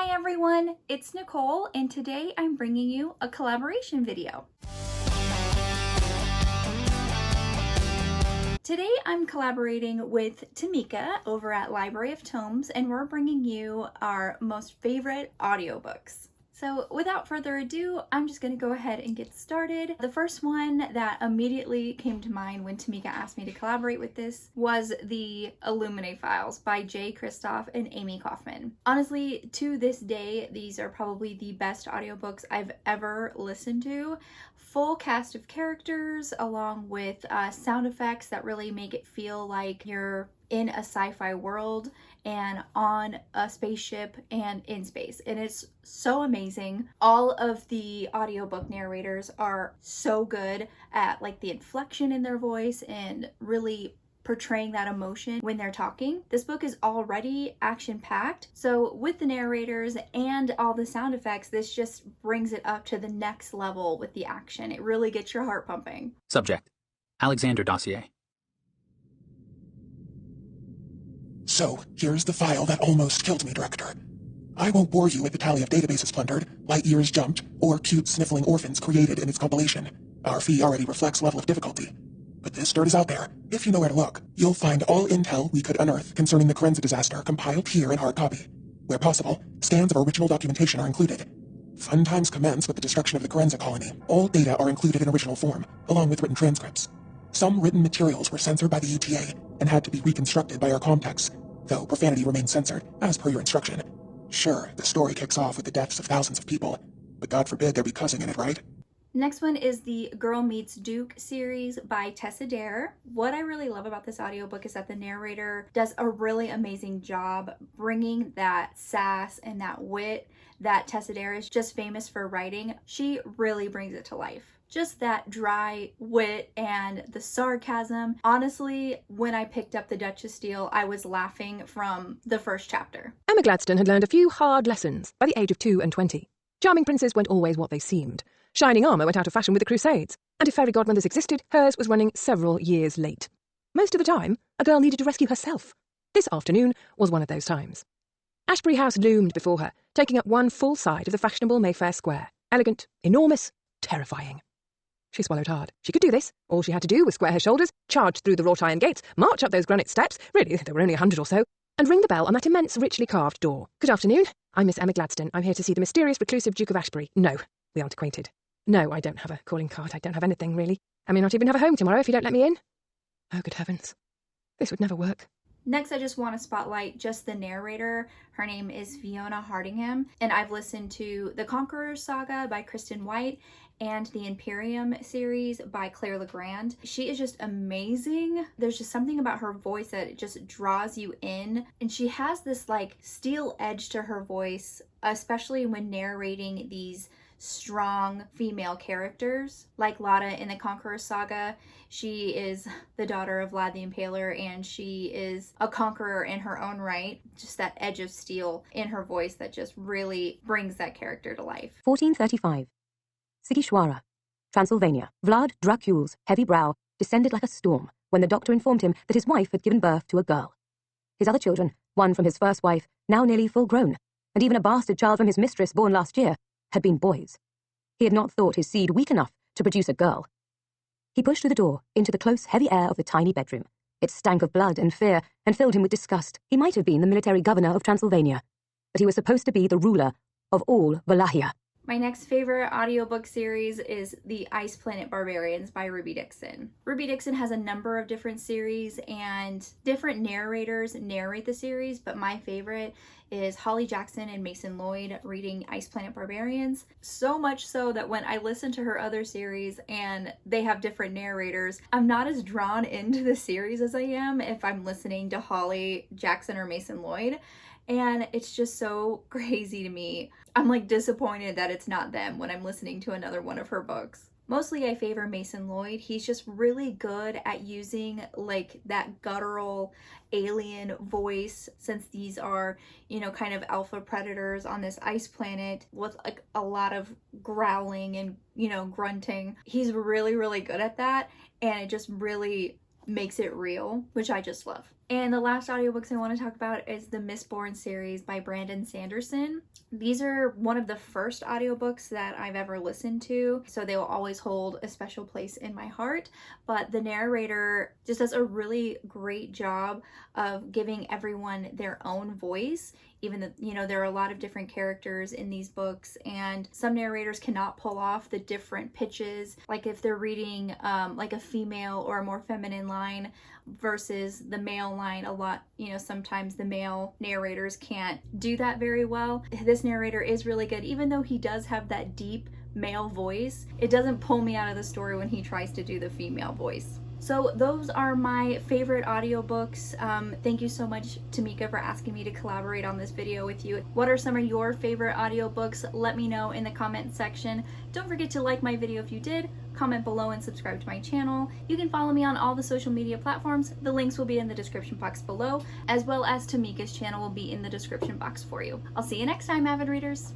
Hi everyone, it's Nicole, and today I'm bringing you a collaboration video. Today I'm collaborating with Temecka over at Library of Tomes, and we're bringing you our most favorite audiobooks. So without further ado, I'm just going to go ahead and get started. The first one that immediately came to mind when Temecka asked me to collaborate with this was TheIlluminae Files by Jay Kristoff and Amy Kaufman. Honestly, to this day, these are probably the best audiobooks I've ever listened to. Full cast of characters along with sound effects that really make it feel like you're in a sci-fi world and on a spaceship and in space, and it's so amazing. All of the audiobook narrators are so good at like the inflection in their voice and really portraying that emotion when they're talking. This book is already action-packed, so with the narrators and all the sound effects, this just brings it up to the next level with the action. It really gets your heart pumping. Subject: Alexander Dossier. So, here's the file that almost killed me, Director. I won't bore you with the tally of databases plundered, light years jumped, or cute sniffling orphans created in its compilation. Our fee already reflects level of difficulty. But this dirt is out there. If you know where to look, you'll find all intel we could unearth concerning the Kerenza disaster compiled here in hard copy. Where possible, scans of original documentation are included. Fun times commence with the destruction of the Kerenza colony. All data are included in original form, along with written transcripts. Some written materials were censored by the ETA and had to be reconstructed by our comtex, though profanity remains censored, as per your instruction. Sure, the story kicks off with the deaths of thousands of people, but God forbid there be cussing in it, right? Next one is the Girl Meets Duke series by Tessa Dare. What I really love about this audiobook is that the narrator does a really amazing job bringing that sass and that wit that Tessa Dare is just famous for writing. She really brings it to life. Just that dry wit and the sarcasm. Honestly, when I picked up The Duchess Deal, I was laughing from the first chapter. Emma Gladstone had learned a few hard lessons by the age of 2 and 20. Charming princes weren't always what they seemed. Shining armour went out of fashion with the Crusades, and if fairy godmothers existed, hers was running several years late. Most of the time, a girl needed to rescue herself. This afternoon was one of those times. Ashbury House loomed before her, taking up one full side of the fashionable Mayfair Square. Elegant, enormous, terrifying. She swallowed hard. She could do this. All she had to do was square her shoulders, charge through the wrought iron gates, march up those granite steps, really, there were only 100 or so, and ring the bell on that immense, richly carved door. Good afternoon. I'm Miss Emma Gladstone. I'm here to see the mysterious, reclusive Duke of Ashbury. No, we aren't acquainted. No, I don't have a calling card. I don't have anything, really. I may not even have a home tomorrow if you don't let me in. Oh, good heavens. This would never work. Next, I just want to spotlight just the narrator. Her name is Fiona Hardingham, and I've listened to the Conqueror Saga by Kristen White and the Imperium series by Claire Legrand. She is just amazing. There's just something about her voice that it just draws you in, and she has this like steel edge to her voice, especially when narrating these strong female characters like Lada in the Conqueror Saga. She is the daughter of Vlad the Impaler, and she is a conqueror in her own right. Just that edge of steel in her voice that just really brings that character to life. 1435. Sigishwara, Transylvania. Vlad Dracule's heavy brow descended like a storm when the doctor informed him that his wife had given birth to a girl. His other children, one from his first wife, now nearly full grown, and even a bastard child from his mistress born last year, had been boys. He had not thought his seed weak enough to produce a girl. He pushed through the door into the close, heavy air of the tiny bedroom. It stank of blood and fear and filled him with disgust. He might have been the military governor of Transylvania, but he was supposed to be the ruler of all Wallachia. My next favorite audiobook series is The Planet Barbarians by Ruby Dixon. Ruby Dixon has a number of different series and different narrators narrate the series, but my favorite is Holly Jackson and Mason Lloyd reading Planet Barbarians. So much so that when I listen to her other series and they have different narrators, I'm not as drawn into the series as I am if I'm listening to Holly Jackson or Mason Lloyd. And it's just so crazy to me. I'm like disappointed that it's not them when I'm listening to another one of her books. Mostly I favor Mason Lloyd. He's just really good at using like that guttural alien voice, since these are, you know, kind of alpha predators on this ice planet with like a lot of growling and, you know, grunting. He's really, really good at that, and it just really makes it real, which I just love. And the last audiobooks I want to talk about is the Mistborn series by Brandon Sanderson. These are one of the first audiobooks that I've ever listened to, so they will always hold a special place in my heart. But the narrator just does a really great job of giving everyone their own voice, even though, you know, there are a lot of different characters in these books, and some narrators cannot pull off the different pitches, like if they're reading like a female or a more feminine line versus the male line. A lot, you know, sometimes the male narrators can't do that very well. This narrator is really good, even though he does have that deep male voice. It doesn't pull me out of the story when he tries to do the female voice. So those are my favorite audiobooks. Thank you so much, Temecka, for asking me to collaborate on this video with you. What are some of your favorite audiobooks? Let me know in the comment section. Don't forget to like my video if you did, comment below, and subscribe to my channel. You can follow me on all the social media platforms. The links will be in the description box below, as well as Temecka's channel will be in the description box for you. I'll see you next time, avid readers.